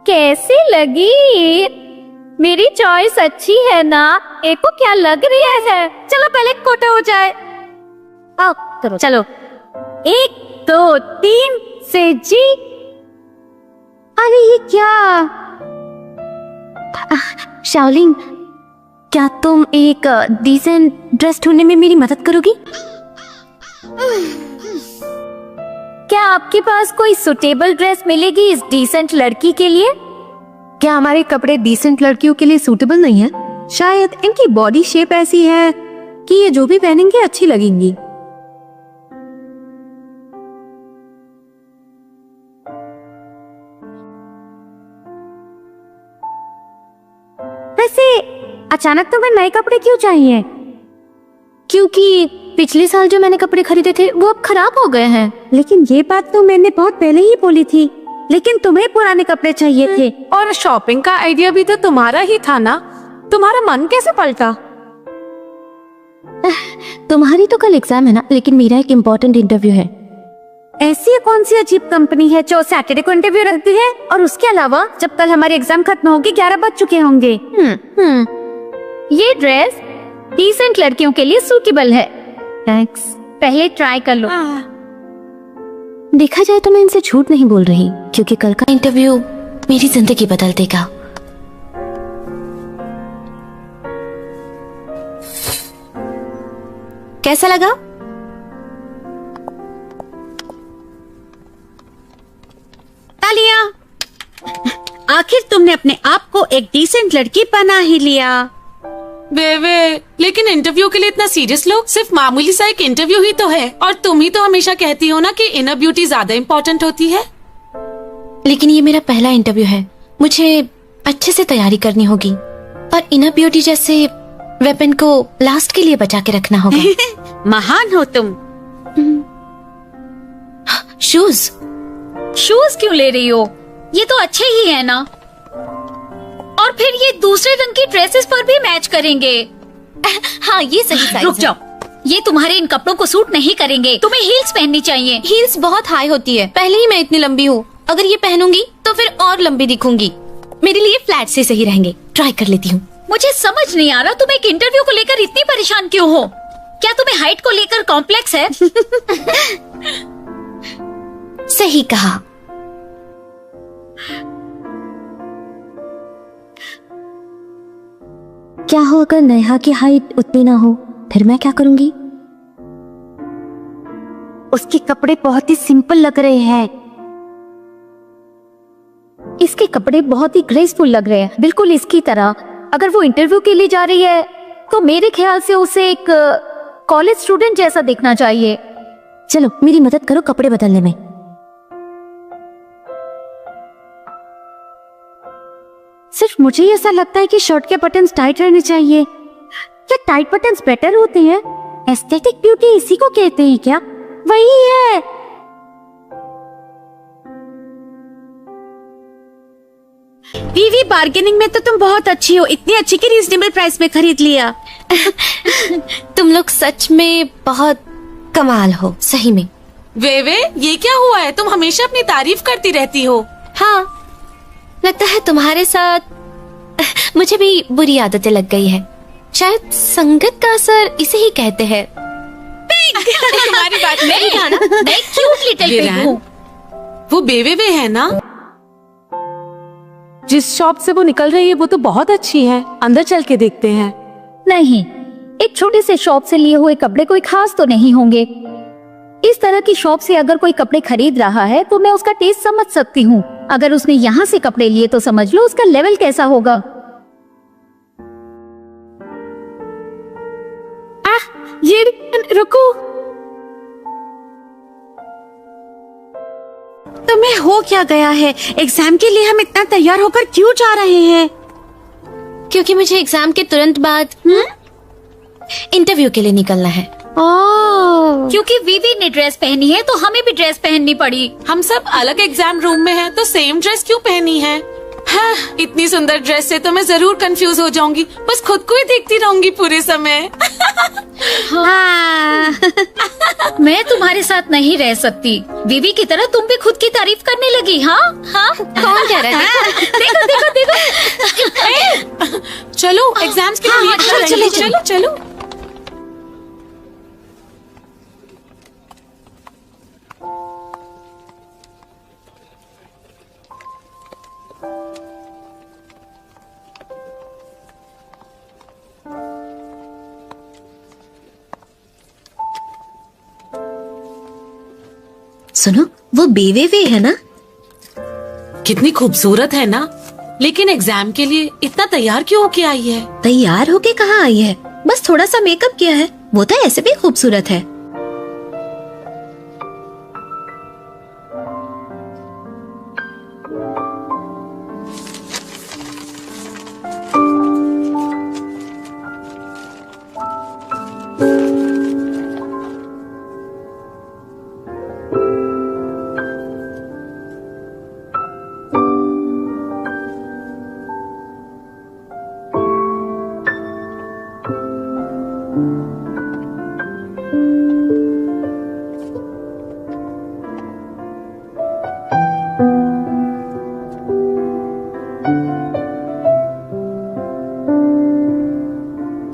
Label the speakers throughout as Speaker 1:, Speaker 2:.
Speaker 1: कैसी लगी? मेरी चॉइस अच्छी है ना? एक को क्या लग रही है? चलो पहले कोटे हो जाए। आओ करो, चलो 1 2 3 से जी। अरे ये क्या?
Speaker 2: शाओलिंग, क्या तुम एक डिसेंट ड्रेस ढूंढने में मेरी मदद करोगी?
Speaker 1: क्या आपके पास कोई सुटेबल ड्रेस मिलेगी इस डिसेंट लड़की के लिए?
Speaker 2: क्या हमारे कपड़े डिसेंट लड़कियों के लिए सूटेबल नहीं है? शायद इनकी बॉडी शेप ऐसी है कि ये जो भी पहनेंगे अच्छी लगेंगी।
Speaker 1: वैसे अचानक तुम्हें नए कपड़े क्यों चाहिए?
Speaker 2: क्योंकि पिछले साल जो मैंने कपड़े खरीदे थे वो अब खराब हो गए हैं।
Speaker 1: लेकिन ये बात तो मैंने बहुत पहले ही बोली थी। लेकिन तुम्हें पुराने कपड़े चाहिए थे।
Speaker 3: और शॉपिंग का आइडिया भी तो तुम्हारा ही था ना? तुम्हारा मन कैसे पलटा?
Speaker 2: तुम्हारी तो कल एग्जाम है ना, लेकिन मेरा एक इम्पोर्टेंट इंटरव्यू है।
Speaker 1: ऐसी कौन सी अजीब कंपनी है जो सैटरडे को इंटरव्यू रखती है? और उसके अलावा जब कल हमारी एग्जाम खत्म होगी 11 बज चुके होंगे। ये ड्रेस डिसेंट लड़कियों के लिए सूटेबल है।
Speaker 2: थैंक्स।
Speaker 1: पहले ट्राई कर लो।
Speaker 2: देखा जाए तो मैं इनसे झूठ नहीं बोल रही, क्योंकि कल का इंटरव्यू मेरी जिंदगी बदल देगा। कैसा लगा?
Speaker 4: तालिया, आखिर तुमने अपने आप को एक डिसेंट लड़की बना ही लिया।
Speaker 3: वे लेकिन इंटरव्यू के लिए इतना सीरियस लोग? सिर्फ मामूली सा एक इंटरव्यू ही तो है। और तुम ही तो हमेशा कहती हो ना कि इनर ब्यूटी ज्यादा इम्पोर्टेंट होती है।
Speaker 2: लेकिन ये मेरा पहला इंटरव्यू है, मुझे अच्छे से तैयारी करनी होगी। और इनर ब्यूटी जैसे वेपन को लास्ट के लिए बचा के रखना होगा।
Speaker 4: महान हो तुम।
Speaker 2: शूज
Speaker 1: क्यों ले रही हो? ये तो अच्छे ही है ना। और फिर ये दूसरे रंग की ड्रेसेस पर भी मैच करेंगे।
Speaker 2: हाँ, ये सही साइज
Speaker 1: रुक जाओ, ये तुम्हारे इन कपड़ों को सूट नहीं करेंगे। तुम्हें हील्स पहननी चाहिए।
Speaker 2: हील्स बहुत हाई होती है, पहले ही मैं इतनी लंबी हूँ। अगर ये पहनूंगी तो फिर और लंबी दिखूंगी। मेरे लिए फ्लैट से सही रहेंगे। ट्राई कर लेती हूँ।
Speaker 1: मुझे समझ नहीं आ रहा तुम एक इंटरव्यू को लेकर इतनी परेशान क्यों हो? क्या तुम्हें हाइट को लेकर कॉम्प्लेक्स है?
Speaker 2: सही कहा। क्या हो अगर नेहा की हाइट उतनी ना हो, फिर मैं क्या करूंगी?
Speaker 1: उसके कपड़े बहुत ही सिंपल लग रहे हैं। इसके कपड़े बहुत ही ग्रेसफुल लग रहे हैं, बिल्कुल इसकी तरह। अगर वो इंटरव्यू के लिए जा रही है तो मेरे ख्याल से उसे एक कॉलेज स्टूडेंट जैसा दिखना चाहिए।
Speaker 2: चलो मेरी मदद करो कपड़े बदलने में।
Speaker 1: सिर्फ मुझे ऐसा लगता है कि शर्ट के बटन्स टाइट रहने चाहिए। क्या टाइट बटन्स बेटर होते हैं? एस्थेटिक ब्यूटी इसी को कहते हैं क्या? वही है।
Speaker 4: वीवी, बार्गेनिंग में तो तुम बहुत अच्छी हो। इतनी अच्छी कि रीजनेबल प्राइस में खरीद लिया।
Speaker 2: तुम लोग सच में बहुत कमाल हो, सही में।
Speaker 3: वे ये क्या हुआ है? तुम हमेशा अपनी तारीफ करती रहती हो।
Speaker 2: हाँ, लगता है तुम्हारे साथ मुझे भी बुरी आदतें लग गई है। शायद संगत का असर इसे ही कहते हैं।
Speaker 3: तुम्हारी बात नहीं था ना?
Speaker 1: मैं क्यूट लिटिल पिग हूँ।
Speaker 3: वो बेवे है ना?
Speaker 5: जिस शॉप से वो निकल रही है वो तो बहुत अच्छी है। अंदर चल के देखते हैं।
Speaker 1: नहीं, एक छोटे से शॉप से लिए हुए कपड़े कोई खास तो नहीं होंगे। इस तरह की शॉप से अगर कोई कपड़े खरीद रहा है तो मैं उसका टेस्ट समझ सकती हूँ। अगर उसने यहाँ से कपड़े लिए तो समझ लो उसका लेवल कैसा होगा।
Speaker 3: ये रुको,
Speaker 4: तुम्हें हो क्या गया है? एग्जाम के लिए हम इतना तैयार होकर क्यों जा रहे हैं?
Speaker 2: क्योंकि मुझे एग्जाम के तुरंत बाद इंटरव्यू के लिए निकलना है।
Speaker 1: क्योंकि वीवी ने ड्रेस पहनी है तो हमें भी ड्रेस पहननी पड़ी।
Speaker 3: हम सब अलग एग्जाम रूम में हैं, तो सेम ड्रेस क्यों पहनी है? हाँ, इतनी सुंदर ड्रेस से तो मैं जरूर कंफ्यूज हो जाऊंगी। बस खुद को ही देखती रहूंगी पूरे समय।
Speaker 4: हाँ।
Speaker 1: मैं तुम्हारे साथ नहीं रह सकती। बीवी की तरह तुम भी खुद की तारीफ करने लगी। हाँ हाँ,
Speaker 2: कौन कह रहा है?
Speaker 1: देखो देखो देखो।
Speaker 3: चलो एग्जाम्स के लिए
Speaker 2: हाँ, चलो,
Speaker 3: चलो चलो।
Speaker 2: सुनो, वो बेवे वे है ना?
Speaker 3: कितनी खूबसूरत है ना, लेकिन एग्जाम के लिए इतना तैयार क्यों होके आई है?
Speaker 2: तैयार होके कहाँ आई है? बस थोड़ा सा मेकअप किया है। वो तो ऐसे भी खूबसूरत है।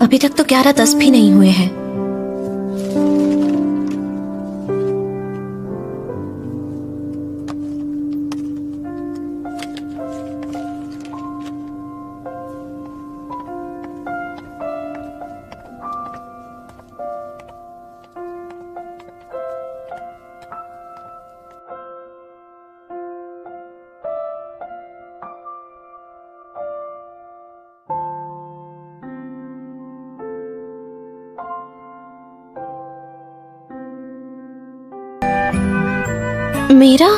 Speaker 2: अभी तक तो 11:10 भी नहीं हुए हैं। मेरा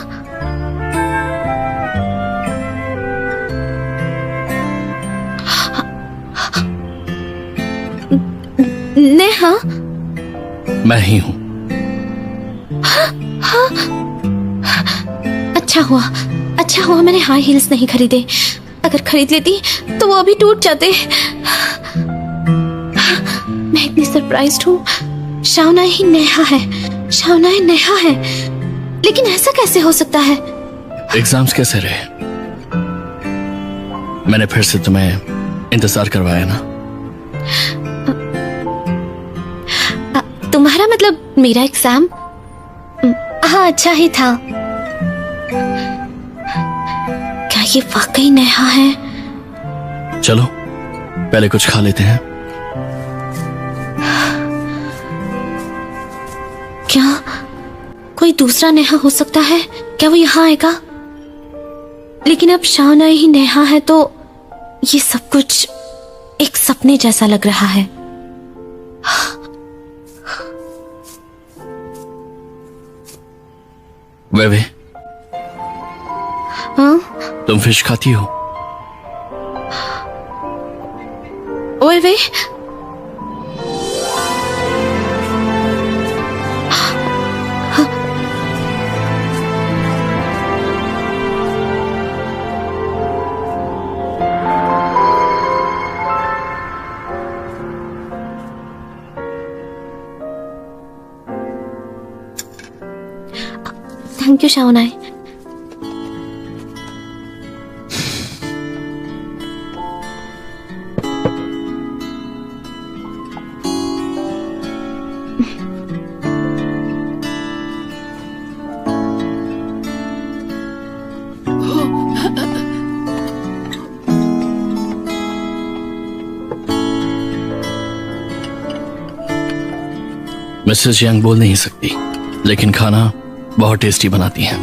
Speaker 2: नेहा,
Speaker 6: मैं ही हूँ। अच्छा हुआ मैंने हाई हील्स नहीं खरीदे। अगर खरीद लेती तो वो अभी टूट जाते। मैं इतनी सरप्राइज्ड हूँ। शावना ही नेहा है। लेकिन ऐसा कैसे हो सकता है?
Speaker 7: एग्जाम्स कैसे रहे? मैंने फिर से तुम्हें इंतजार करवाया ना।
Speaker 6: तुम्हारा मतलब मेरा एग्जाम? हाँ, अच्छा ही था। क्या ये वाकई नेहा है?
Speaker 7: चलो पहले कुछ खा लेते हैं।
Speaker 6: क्या कोई दूसरा नेहा हो सकता है? क्या वो यहाँ आएगा? लेकिन अब शावना ही नेहा है तो ये सब कुछ एक सपने जैसा लग रहा है।
Speaker 7: वे
Speaker 6: हाँ?
Speaker 7: तुम फिश खाती हो?
Speaker 6: वे thank you Shawna.
Speaker 7: Mrs young बोल नहीं सकती, लेकिन खाना बहुत टेस्टी बनाती हैं।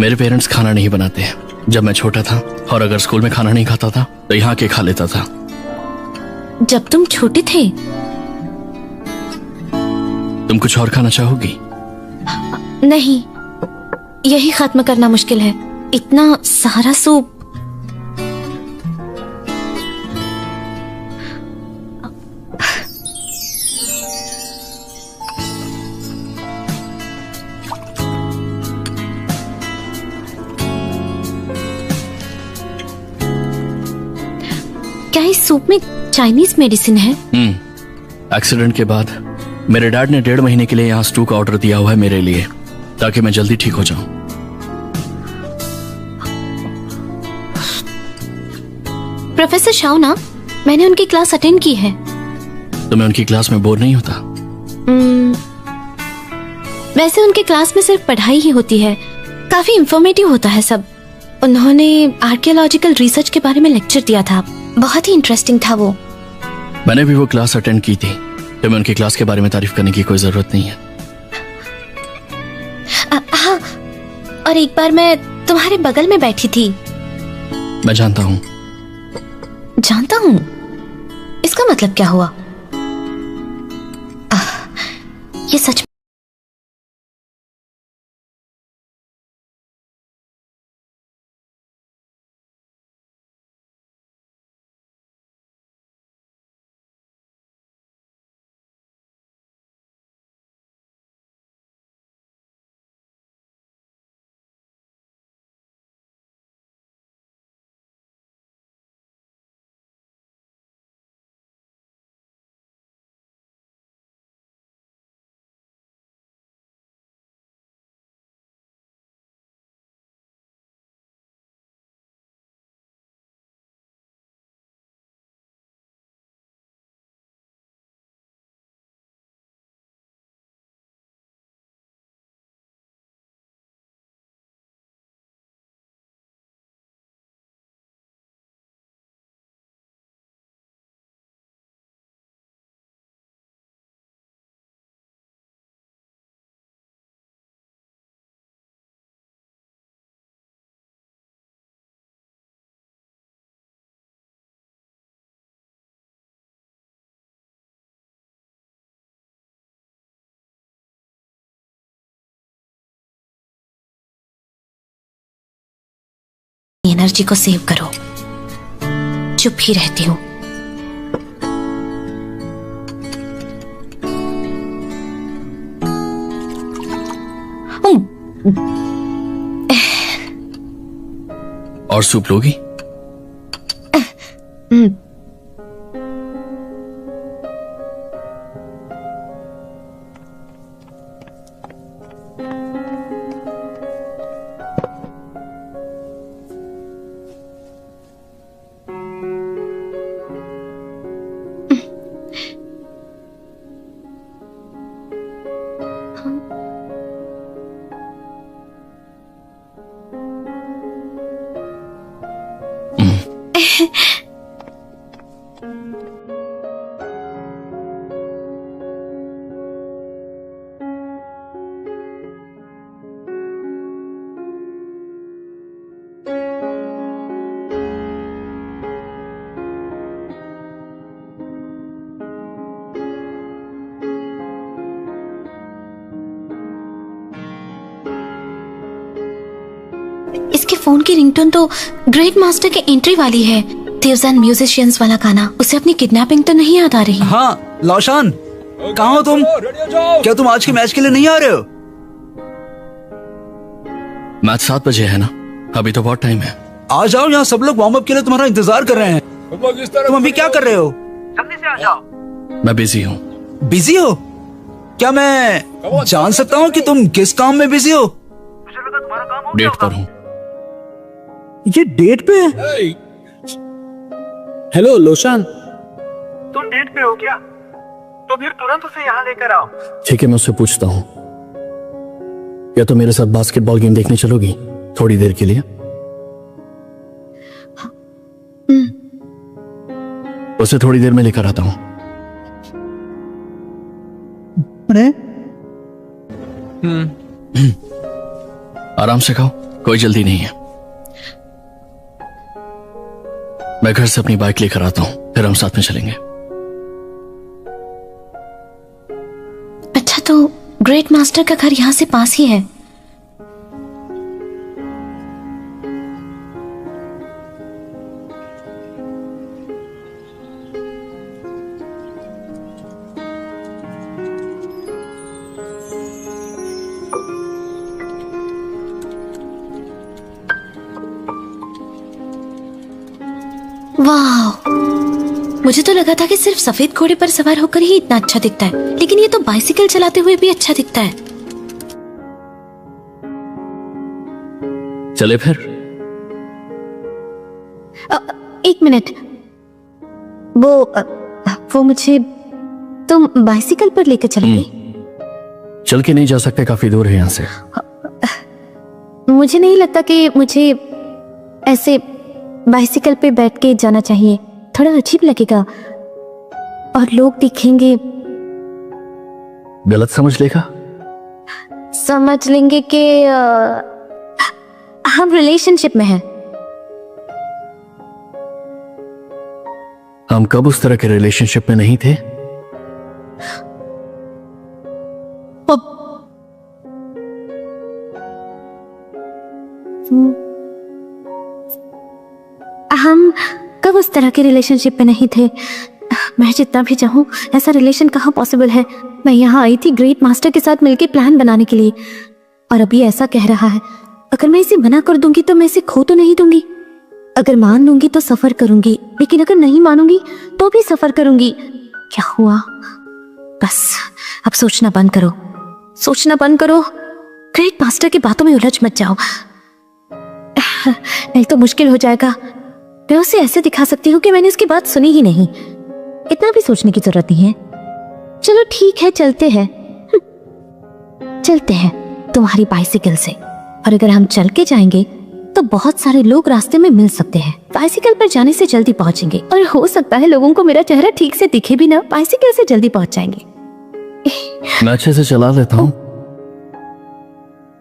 Speaker 7: मेरे पेरेंट्स खाना नहीं बनाते हैं। जब मैं छोटा था और अगर स्कूल में खाना नहीं खाता था तो यहाँ के खा लेता था।
Speaker 6: जब तुम छोटे थे?
Speaker 7: तुम कुछ और खाना चाहोगी?
Speaker 6: नहीं, यही खत्म करना मुश्किल है। इतना सारा सूप। क्या इस सूप में चाइनीज मेडिसिन है?
Speaker 7: एक्सीडेंट के बाद मेरे डैड ने 1.5 महीने के लिए यहाँ स्टू का ऑर्डर दिया हुआ है मेरे लिए, ताकि मैं जल्दी ठीक हो जाऊं।
Speaker 6: प्रोफेसर शाओ ना, मैंने उनकी क्लास अटेंड की है।
Speaker 7: तो मैं उनकी क्लास में बोर नहीं होता?
Speaker 6: वैसे उनके क्लास में सिर्फ पढ़ाई ही होती है, काफी इंफॉर्मेटिव होता है सब। उन्होंने आर्कियोलॉजिकल रिसर्च के बारे में लेक्चर दिया था, बहुत ही इंटरेस्टिंग था वो।
Speaker 7: मैंने भी वो क्लास अटेंड की थी, तो मैं उनकी क्लास के बारे में तारीफ करने की कोई जरूरत नहीं है।
Speaker 6: हाँ, और एक बार मैं तुम्हारे बगल में बैठी थी।
Speaker 7: मैं जानता हूँ।
Speaker 6: जानता हूँ? इसका मतलब क्या हुआ? ये सच एनर्जी को सेव करो। चुप ही रहती हूँ।
Speaker 7: और सूप लोगी?
Speaker 6: इसके फोन की रिंगटोन तो ग्रेट मास्टर के एंट्री वाली है, थीव्स एंड म्यूजिशियंस वाला गाना। उसे अपनी किडनैपिंग तो नहीं याद आ रही?
Speaker 8: हाँ लौशान, कहाँ हो तुम? क्या तुम आज के मैच के लिए नहीं आ रहे हो?
Speaker 7: मैच 7 बजे है ना, अभी तो बहुत टाइम है।
Speaker 8: आ जाओ, यहाँ सब लोग वार्म अप के लिए तुम्हारा इंतजार कर रहे हैं। तुम अभी क्या कर रहे हो?
Speaker 9: जल्दी से आ जाओ।
Speaker 7: मैं बिजी हूँ।
Speaker 8: बिजी हो? क्या मैं जान सकता हूँ कि तुम किस काम में बिजी हो?
Speaker 9: मुझे लगा तुम्हारा काम हो
Speaker 7: डेट पर हूँ।
Speaker 8: ये डेट पे है?
Speaker 10: हेलो लोशान,
Speaker 9: तुम डेट पे हो क्या? तो फिर तुरंत उसे यहाँ लेकर आओ।
Speaker 7: ठीक है, मैं उससे पूछता हूँ। या तो मेरे साथ बास्केटबॉल गेम देखने चलोगी थोड़ी देर के लिए? उसे थोड़ी देर में लेकर आता हूँ। आराम से खाओ, कोई जल्दी नहीं है। मैं घर से अपनी बाइक लेकर आता हूँ, फिर हम साथ में चलेंगे।
Speaker 6: अच्छा, तो ग्रेट मास्टर का घर यहाँ से पास ही है। वाह,
Speaker 2: मुझे तो लगा था कि सिर्फ सफेद घोड़े पर सवार होकर ही इतना अच्छा दिखता है, लेकिन ये तो बाइसिकल चलाते हुए भी अच्छा दिखता है।
Speaker 7: चले फिर।
Speaker 2: एक मिनट, वो मुझे तुम बाइसिकल पर लेकर चलोगे?
Speaker 7: चल के नहीं जा सकते, काफी दूर है यहाँ से।
Speaker 2: मुझे नहीं लगता कि मुझे ऐसे बाइसिकल पे बैठ के जाना चाहिए, थोड़ा अजीब लगेगा और लोग दिखेंगे।
Speaker 7: गलत समझ लेगा?
Speaker 2: समझ लेंगे कि हम रिलेशनशिप में हैं।
Speaker 7: हम कब उस तरह के रिलेशनशिप में नहीं थे?
Speaker 2: हम कब उस तरह के रिलेशनशिप में नहीं थे? मैं जितना भी चाहूँ ऐसा रिलेशन कहाँ पॉसिबल है। मैं यहाँ आई थी ग्रेट मास्टर के साथ मिलकर प्लान बनाने के लिए, और अभी ऐसा कह रहा है। अगर मैं इसे मना कर दूंगी तो मैं इसे खो तो नहीं दूंगी। अगर मान लूंगी तो सफर करूंगी, लेकिन अगर नहीं मानूंगी तो भी सफर करूंगी। क्या हुआ? बस अब सोचना बंद करो, सोचना बंद करो। ग्रेट मास्टर की बातों में उलझ मत जाओ, नहीं तो मुश्किल हो जाएगा। मैं उसे ऐसे दिखा सकती हूँ कि मैंने उसकी बात सुनी ही नहीं। इतना भी सोचने की जरूरत नहीं है। चलो ठीक है, चलते हैं। चलते हैं तुम्हारी बाइसिकल से, और अगर हम चल के जाएंगे तो बहुत सारे लोग रास्ते में मिल सकते हैं। बाइसिकल पर जाने से जल्दी पहुंचेंगे, और हो सकता है लोगों को मेरा चेहरा ठीक से दिखे भी ना। बाइसिकल से जल्दी पहुंच जाएंगे।
Speaker 7: मैं अच्छे से चला लेता हूँ,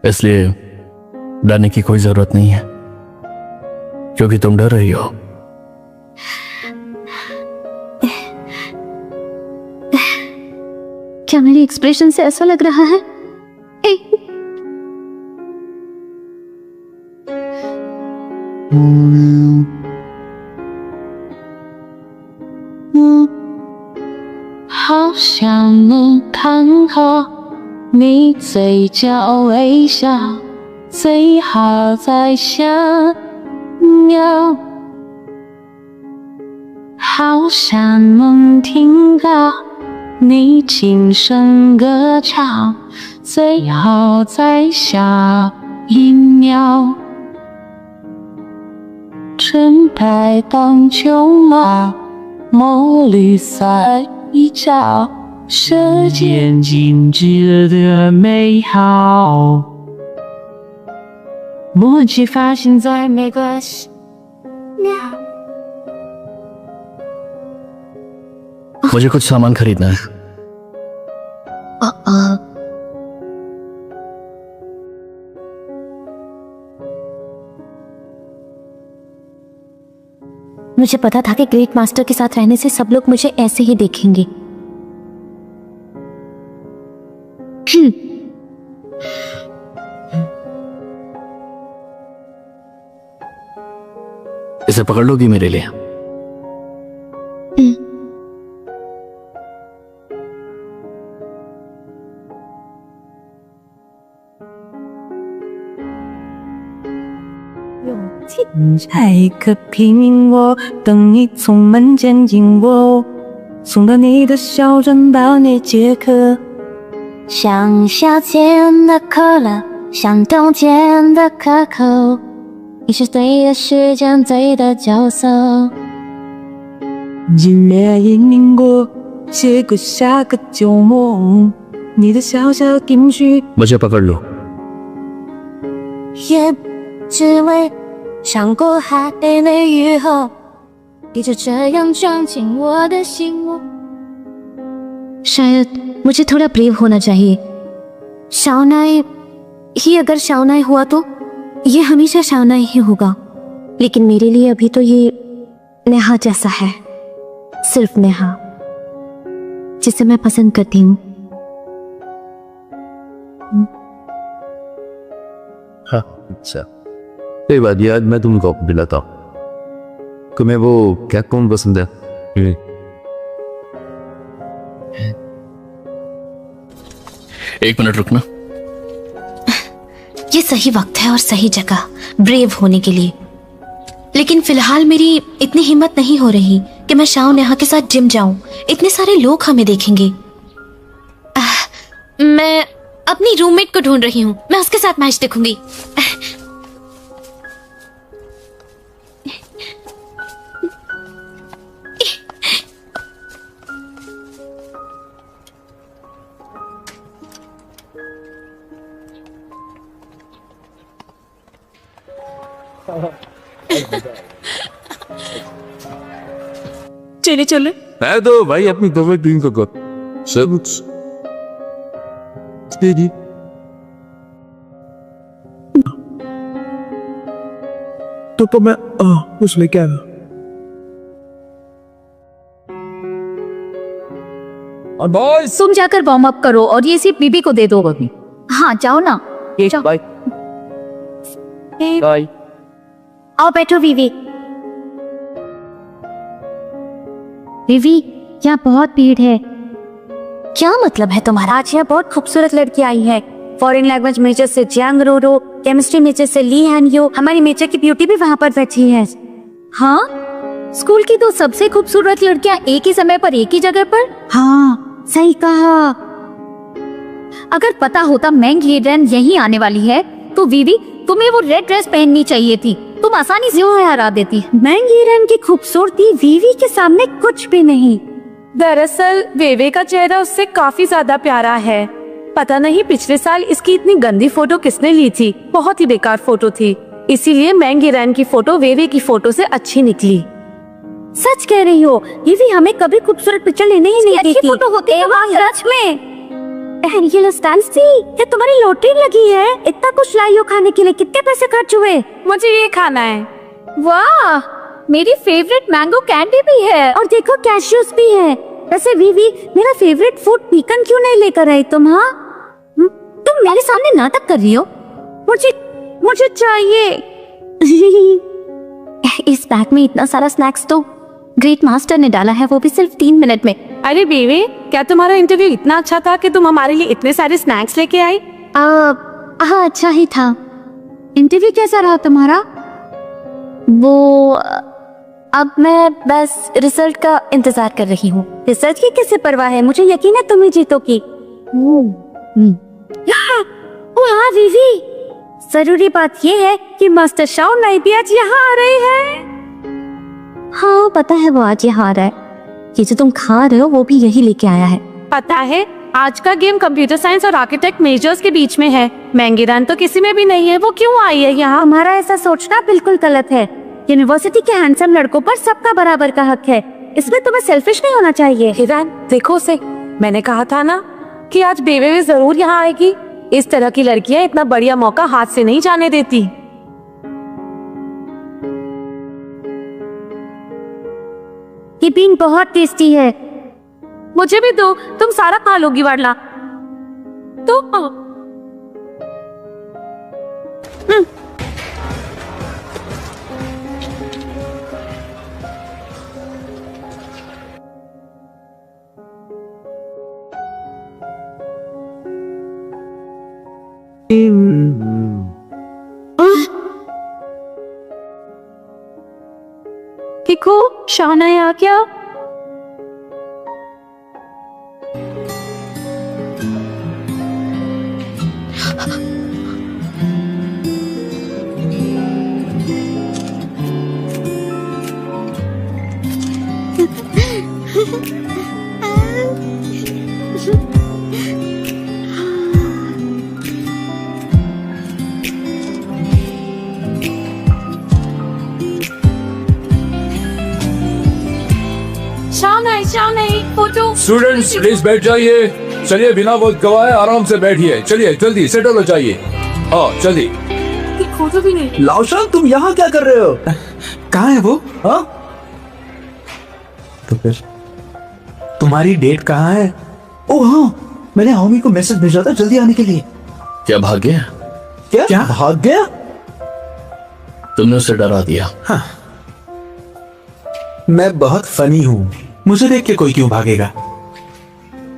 Speaker 7: इसलिए डरने की कोई जरूरत नहीं है, क्योंकि तुम डर रही हो।
Speaker 2: क्या मेरे एक्सप्रेशन से ऐसा लग रहा है?
Speaker 7: मुझे कुछ सामान खरीदना है।
Speaker 2: मुझे पता था कि ग्रेट मास्टर के साथ रहने से सब लोग मुझे ऐसे ही देखेंगे।
Speaker 7: इसे पकड़ लोगी मेरे लिए?
Speaker 10: 下一个苹果，等你从门前经过，送到你的小镇包内解渴。
Speaker 1: 像夏天的可乐，像冬天的可口，你是对的时间，对的角色。
Speaker 10: 日月已凝过，写过下个周末，你的小小情绪。
Speaker 7: मुझे पकड़ लो।
Speaker 1: 也只为尝过海内雨后，你就这样闯进我的心窝。
Speaker 2: शायद मुझे थोड़ा ब्रेव होना चाहिए। शाओनाई ही अगर शाओनाई हुआ तो ये हमेशा शाओनाई ही होगा, लेकिन मेरे लिए अभी तो ये नेहा जैसा है, सिर्फ नेहा जिसे मैं पसंद करती हूँ।
Speaker 8: हाँ, अच्छा कोई बात याद, मैं तुमको दिलाता हूँ। तुम्हें वो क्या कौन पसंद है?
Speaker 7: एक मिनट रुकना।
Speaker 2: ये सही वक्त है और सही जगह ब्रेव होने के लिए, लेकिन फिलहाल मेरी इतनी हिम्मत नहीं हो रही
Speaker 6: कि मैं शाह नेहा के साथ जिम जाऊं। इतने सारे लोग हमें देखेंगे। मैं अपनी रूममेट को ढूंढ रही हूँ, मैं उसके साथ मैच देखूंगी।
Speaker 5: चले चले।
Speaker 8: मैं तो भाई अपनी तबीयत ड्रिंक कर सब जी
Speaker 9: तो मैं कुछ लेके आया।
Speaker 8: और बॉयज
Speaker 1: तुम जाकर वार्म अप करो और ये सिर्फ बीबी को दे दो अभी। हाँ जाओ ना। जाओ।
Speaker 8: Bye bye.
Speaker 1: आओ बैठो बीवी। बीवी यहाँ बहुत भीड़ है।
Speaker 2: क्या मतलब है तुम्हारा? आज यहाँ बहुत खूबसूरत लड़की आई है। फॉरेन लैंग्वेज मेजर से जियांग रोरो, केमिस्ट्री मेजर से ली हैन यो, हमारी मेजर की ब्यूटी भी वहाँ पर बैठी है।
Speaker 1: हाँ, स्कूल की दो सबसे खूबसूरत लड़कियाँ एक ही समय पर एक ही जगह पर।
Speaker 2: हाँ सही कहा।
Speaker 1: अगर पता होता मैंग हीरन यहीं आने वाली है तो वीवी तुम्हें वो रेड ड्रेस पहननी चाहिए थी। तुम आसानी से उन्हें हरा देती।
Speaker 2: मैंग हीरन की खूबसूरती वीवी के सामने कुछ भी नहीं।
Speaker 5: दरअसल वेवे का चेहरा उससे काफी ज्यादा प्यारा है। पता नहीं पिछले साल इसकी इतनी गंदी फोटो किसने ली थी। बहुत ही बेकार फोटो थी, इसीलिए मैंग हीरन की फोटो वेवे की फोटो से अच्छी निकली।
Speaker 2: सच कह रही हो, वीवी हमें कभी खूबसूरत पिक्चर लेने ही नहीं देती।
Speaker 1: फोटो होती है सच में।
Speaker 2: ये लो स्टैंसी, ये तुम्हारी लॉटरी लगी है। इतना कुछ लाई हो खाने के लिए, कितने पैसे खर्च हुए?
Speaker 5: मुझे ये खाना है।
Speaker 1: वाह, मेरी फेवरेट मैंगो कैंडी भी है।
Speaker 2: और देखो कैश्यूज भी है। वैसे वीवी, मेरा फेवरेट फूड पीकन क्यों नहीं लेकर आई तुम? हाँ, तुम मेरे सामने नाटक कर रही हो। मुझे चाहिए। इस बैग में इतना सारा स्नैक्स तो ग्रेट मास्टर ने डाला है, वो भी सिर्फ 3 मिनट में।
Speaker 5: अरे बेवे, क्या तुम्हारा इंटरव्यू इतना अच्छा था कि तुम हमारे लिए इतने सारे स्नैक्स लेके आई?
Speaker 2: हाँ अच्छा ही था। इंटरव्यू कैसा रहा तुम्हारा? वो अब मैं बस रिजल्ट का इंतजार कर रही हूँ। रिजल्ट की किसे परवाह है, मुझे यकीन है तुम ही जीतोगी। हाँ वीवी, जरूरी बात ये है कि मास्टर शाओ नाई भी आज यहाँ आ रही है। हाँ पता है, वो आज यहाँ आ रहा है। ये जो तुम खा रहे हो वो भी यही लेके आया है।
Speaker 5: पता है, आज का गेम कंप्यूटर साइंस और आर्किटेक्ट मेजर्स के बीच में है। मैंग हीरन तो किसी में भी नहीं है, वो क्यों आई है यहाँ?
Speaker 2: हमारा ऐसा सोचना बिल्कुल गलत है। यूनिवर्सिटी के हैंडसम लड़कों पर सबका बराबर का हक है, इसमें तुम्हें सेल्फिश नहीं होना चाहिए।
Speaker 5: हीरन देखो उसे, मैंने कहा था ना कि आज बेबे भी जरूर यहाँ आएगी। इस तरह की लड़कियां इतना बढ़िया मौका हाथ से नहीं जाने देती।
Speaker 2: ये बीन बहुत टेस्टी है।
Speaker 5: मुझे भी दो, तुम सारा खा लोगी वरना। तो
Speaker 2: देखो शाना आ क्या?
Speaker 5: फोटो।
Speaker 8: स्टूडेंट्स प्लीज बैठ जाइए। चलिए बिना वक्त गवाए आराम से बैठिए। चलिए जल्दी सेटल हो जाइए। हाँ जल्दी।
Speaker 5: फोटो भी नहीं।
Speaker 9: लाउशान, तुम यहाँ क्या कर रहे हो? कहाँ है वो? हाँ तो फिर तुम्हारी डेट कहाँ है? ओह हाँ, मैंने हाओमी को मैसेज भेजा था जल्दी आने के लिए।
Speaker 7: क्या भाग गया?
Speaker 9: क्या भाग गया?
Speaker 7: तुमने उसे डरा दिया।
Speaker 9: हाँ, मैं बहुत फनी हूँ, मुझे देख के कोई क्यों भागेगा?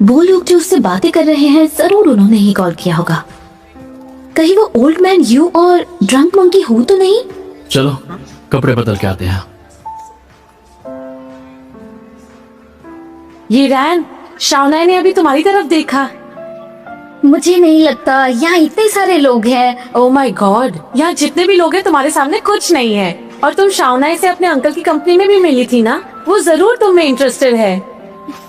Speaker 6: वो लोग जो उससे बातें कर रहे हैं जरूर उन्होंने ही कॉल किया होगा। कहीं वो ओल्ड मैन यू और ड्रंक मंकी हो तो नहीं?
Speaker 7: चलो कपड़े बदल के आते हैं।
Speaker 5: ये रैन, शावना ने अभी तुम्हारी तरफ देखा।
Speaker 2: मुझे नहीं लगता, यहाँ इतने सारे लोग हैं।
Speaker 5: ओह माय गॉड, यहाँ जितने भी लोग हैं तुम्हारे सामने कुछ नहीं है। और तुम शावना से अपने अंकल की कंपनी में भी मिली थी ना, वो जरूर तुम में इंटरेस्टेड है।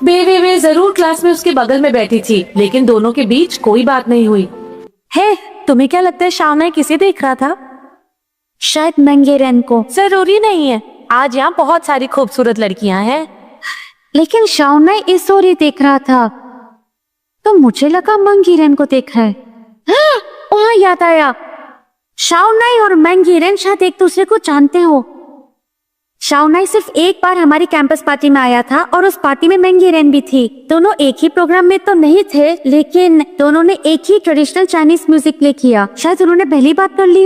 Speaker 5: वे जरूर क्लास में उसके बगल में बैठी थी, लेकिन दोनों के बीच कोई बात नहीं हुई है। तुम्हें क्या लगता है शावना किसे देख रहा था?
Speaker 2: शायद मंगेरन को।
Speaker 5: जरूरी नहीं है, आज यहाँ बहुत सारी खूबसूरत लड़कियाँ हैं।
Speaker 2: लेकिन शावना इस ओर ही देख रहा था, तो मुझे लगा मंगेरन को देख रहा है। हाँ, वहाँ याद आया, शावनाई और मंगेरन शायद एक दूसरे को जानते हो। शावनाई सिर्फ एक बार हमारी कैंपस पार्टी में आया था और उस पार्टी में मंगेरन भी थी। दोनों एक ही प्रोग्राम में तो नहीं थे, लेकिन दोनों ने एक ही ट्रेडिशनल चाइनीज म्यूजिक प्ले किया। शायद उन्होंने पहली बात कर ली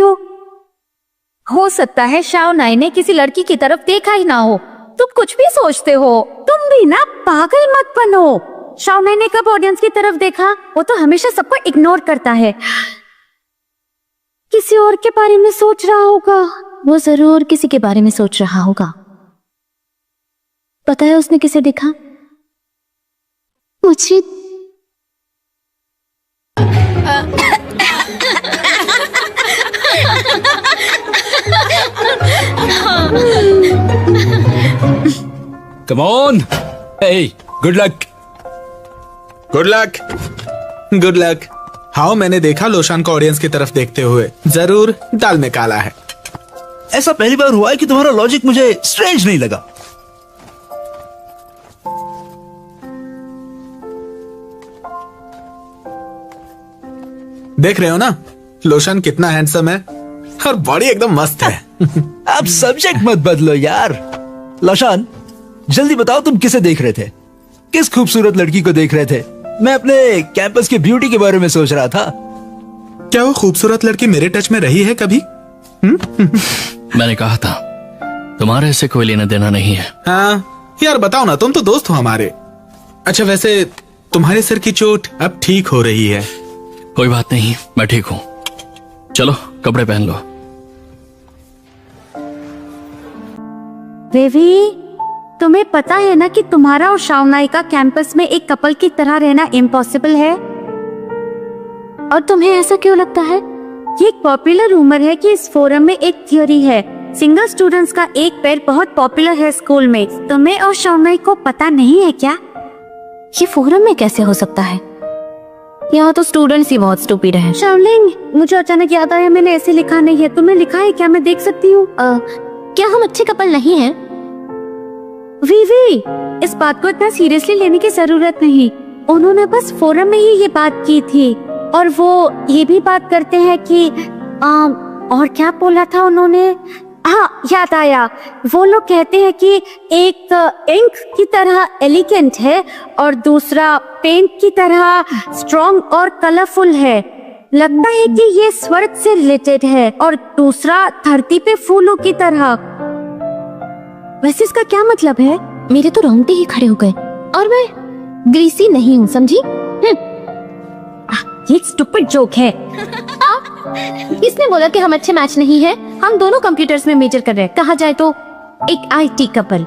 Speaker 2: हो सकता है शावनाई ने किसी लड़की की तरफ देखा ही ना हो। तुम कुछ भी सोचते हो। तुम भी ना पागल मत बनो। शावनाई ने कब ऑडियंस की तरफ देखा? वो तो हमेशा सबको इग्नोर करता है। किसी और के बारे में सोच रहा होगा। वो जरूर किसी के बारे में सोच रहा होगा। पता है उसने किसे देखा? मुझे
Speaker 9: Come on! Hey, good luck!
Speaker 11: Good luck. Good luck. हाँ, मैंने देखा लोशान को ऑडियंस की तरफ देखते हुए। जरूर दाल में काला है।
Speaker 9: ऐसा पहली बार हुआ है कि तुम्हारा लॉजिक मुझे स्ट्रेंज नहीं लगा।
Speaker 11: देख रहे हो ना, लोशान कितना हैंडसम है और बॉडी एकदम मस्त है।
Speaker 9: अब सब्जेक्ट मत बदलो यार। लोशान, जल्दी बताओ तुम किसे देख रहे थे? किस खूबसूरत लड़की को देख रहे थे? मैं अपने कैंपस की ब्यूटी के बारे में सोच रहा था।
Speaker 11: क्या वो खूबसूरत लड़की मेरे टच में रही है कभी?
Speaker 7: मैंने कहा था तुम्हारे से कोई लेना देना नहीं है।
Speaker 11: हाँ यार, बताओ ना, तुम तो दोस्त हो हमारे। अच्छा, वैसे तुम्हारे सर की चोट अब ठीक हो रही है?
Speaker 7: कोई बात नहीं, मैं ठीक हूँ। चलो कपड़े पहन लो।
Speaker 2: वेवी, तुम्हें पता है ना कि तुम्हारा और शावनाई का कैंपस में एक कपल की तरह रहना इम्पॉसिबल है। और तुम्हें ऐसा क्यों लगता है? ये एक पॉपुलर रूमर है कि इस फोरम में एक थियोरी है, सिंगल स्टूडेंट्स का एक पेयर बहुत पॉपुलर है स्कूल में। तुम्हें और शावनाई को पता नहीं है क्या?
Speaker 6: ये फोरम में कैसे हो सकता है? यहाँ तो स्टूडेंट्स ही बहुत स्टूपिड हैं।
Speaker 2: शावलिंग, मुझे अचानक याद आया, मैंने ऐसे लिखा नहीं है। तुमने लिखा है क्या? मैं देख सकती हूँ?
Speaker 6: क्या हम अच्छे कपल नहीं हैं?
Speaker 2: वीवी, इस बात को इतना सीरियसली लेने की जरूरत नहीं। उन्होंने बस फोरम में ही ये बात की थी। और वो ये भी बात करते हैं कि और क्या बोला था उन्होंने? हाँ, याद आया। वो लोग कहते हैं कि एक इंक की तरह एलिगेंट है और दूसरा पेंट की तरह स्ट्रॉन्ग और कलरफुल है। लगता है कि ये स्वर्ग से रिलेटेड है और दूसरा धरती पे फूलों की तरह। वैसे इसका क्या मतलब है?
Speaker 6: मेरे तो रोंगटे ही खड़े हो गए। और मैं ग्रीसी नहीं हूँ, समझी?
Speaker 2: ये स्टूपिड जोक है।
Speaker 6: इसने बोला कि हम अच्छे मैच नहीं हैं। हम दोनों कंप्यूटर्स में मेजर कर रहे हैं। कहा जाए तो एक आईटी कपल।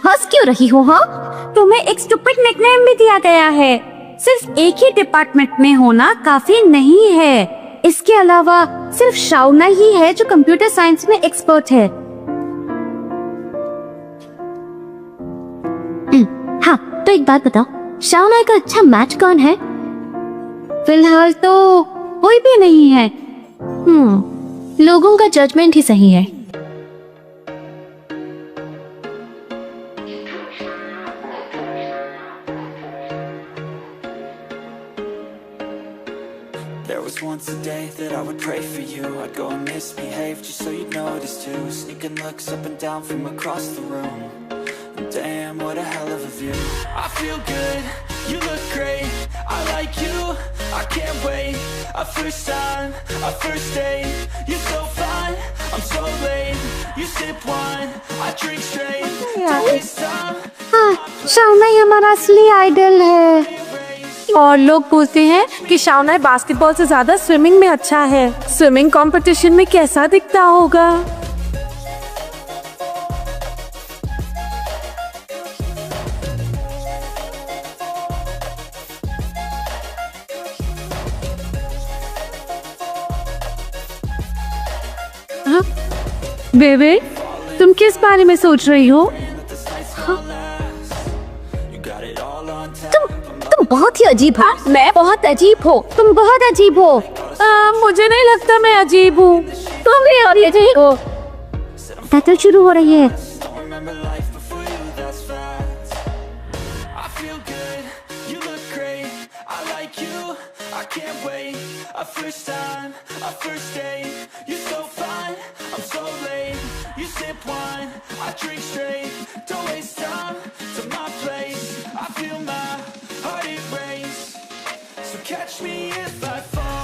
Speaker 6: हंस क्यों रही हो? हाँ,
Speaker 2: तुम्हें एक स्टूपिड निकनेम भी दिया गया है। सिर्फ एक ही डिपार्टमेंट में होना काफी नहीं है। इसके अलावा सिर्फ शावना ही है जो कंप्यूटर साइंस में एक्सपर्ट है।
Speaker 6: हाँ, तो एक बात बताओ, शावना का अच्छा मैच कौन है?
Speaker 2: फिलहाल तो कोई भी नहीं है।
Speaker 6: लोगों का जजमेंट ही सही है।
Speaker 12: There was once a day that I would pray for you. I'd go and misbehave just so you'd notice too. Sneaking looks up and down from across the room. Damn, what a hell of a view. I feel good, you look great. I like you, I can't wait. A first time, a first date. You're so fine, I'm so late. You sip wine, I drink straight. Don't waste time.
Speaker 2: हाँ, Shawna हमारा असली idol है।
Speaker 5: और लोग पूछते हैं कि Shawna basketball से ज्यादा स्विमिंग में अच्छा है। स्विमिंग कंपटीशन में कैसा दिखता होगा? बेबे, तुम किस बारे में सोच रही हो?
Speaker 2: तुम बहुत ही अजीब हो। मैं बहुत अजीब हो। तुम बहुत अजीब हो।
Speaker 5: मुझे नहीं लगता मैं अजीब हूँ।
Speaker 2: तुम भी और अजीब हो। बैटल शुरू हो रही है।
Speaker 12: Catch me if I fall.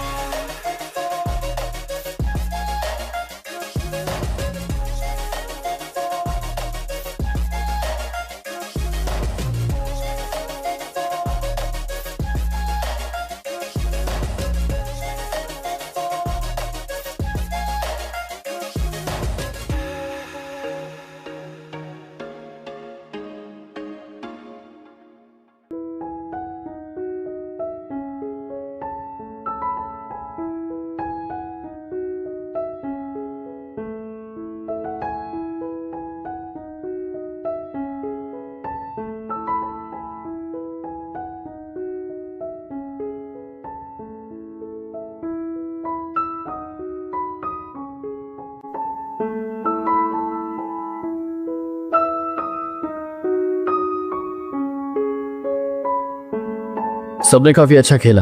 Speaker 7: सबने काफी अच्छा खेला।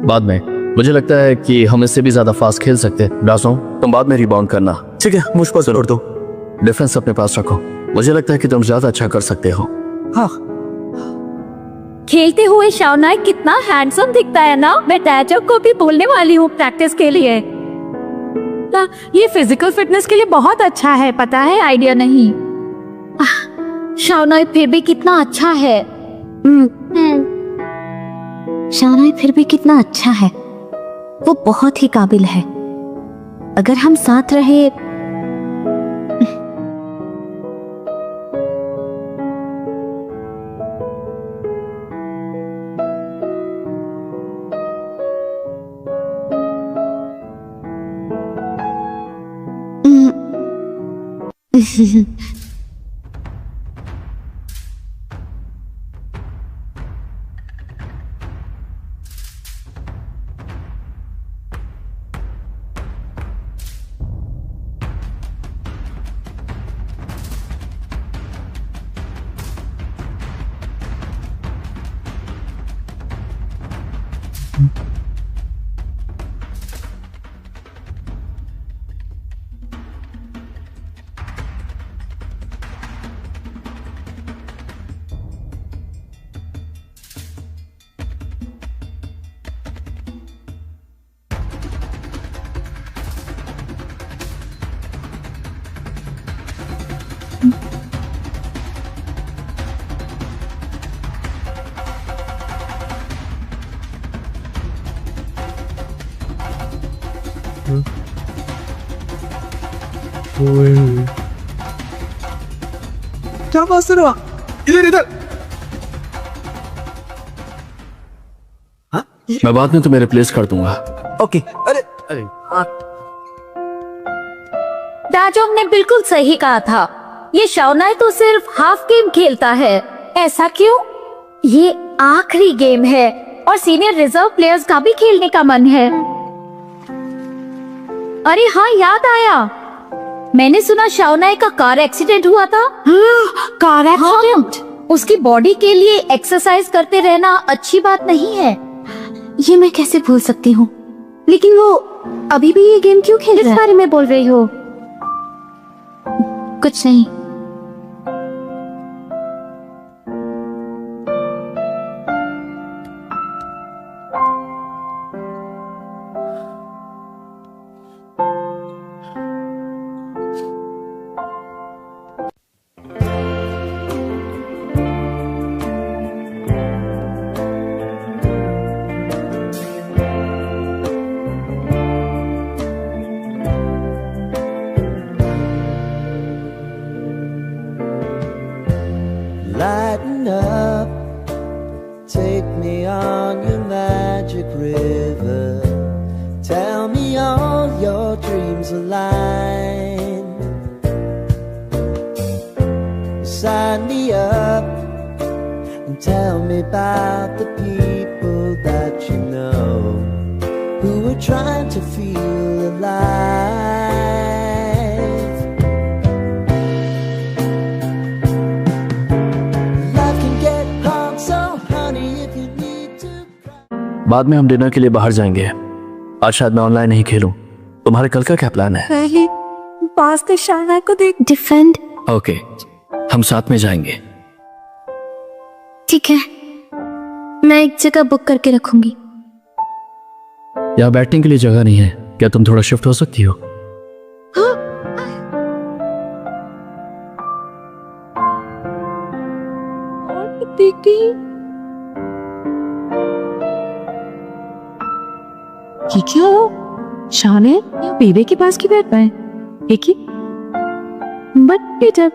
Speaker 7: बाद में मुझे लगता है कि हम इससे भी ज्यादा फास्ट खेल सकते हैं। ब्रासो, तुम बाद में रिबाउंड करना।
Speaker 8: ठीक है, मुझ पर जरूर दो।
Speaker 7: डिफेंस अपने पास रखो। मुझे लगता है कि तुम ज्यादा अच्छा कर सकते हो।
Speaker 8: हाँ।
Speaker 1: खेलते हुए शाओनाई कितना हैंडसम दिखता है ना। मैं डैजो को भी बोलने वाली हूँ प्रैक्टिस के लिए।
Speaker 5: ये फिजिकल फिटनेस के लिए बहुत अच्छा है, पता है?
Speaker 1: आइडिया नहीं। शाओनाई फिर भी कितना अच्छा है।
Speaker 2: शाओनाई फिर भी कितना अच्छा है। वो बहुत ही काबिल है। अगर हम साथ रहे।
Speaker 11: क्या बात कर रहा? इधर इधर।
Speaker 7: मैं बाद में तुम्हें रिप्लेस कर दूंगा।
Speaker 11: ओके। अरे
Speaker 1: दाजोंग ने बिल्कुल सही कहा था। ये शाओनाई तो सिर्फ हाफ गेम खेलता है। ऐसा क्यों? ये आखिरी गेम है और सीनियर रिजर्व प्लेयर्स का भी खेलने का मन है। अरे हाँ, याद आया। मैंने सुना शाओनाई का कार एक्सीडेंट हुआ था।
Speaker 5: Car accident?
Speaker 1: उसकी बॉडी के लिए एक्सरसाइज करते रहना अच्छी बात नहीं है।
Speaker 2: ये मैं कैसे भूल सकती हूँ? लेकिन वो अभी भी ये गेम क्यों खेल रहा है?
Speaker 1: किस बारे में बोल रही हो?
Speaker 2: कुछ नहीं।
Speaker 13: Lighten up, take me on your magic river. Tell me all your dreams align. Tell me about the people that you know who are trying to feel alive. Life can get hard, so honey, if you need to.
Speaker 7: बाद में हम dinner के लिए बाहर जाएंगे। आज शायद मैं ऑनलाइन नहीं खेलूं। तुम्हारे कल का क्या प्लान है?
Speaker 2: नहीं, पास के शाना को देख डिफेंड।
Speaker 7: ओके, हम साथ में जाएंगे।
Speaker 2: ठीक है, मैं एक जगह बुक करके रखूंगी।
Speaker 7: यहाँ बैठने के लिए जगह नहीं है, क्या तुम थोड़ा शिफ्ट हो सकती हो?
Speaker 5: ये क्या हो? शान है बेबे के पास की बैठ पाए एक ही बट पीटर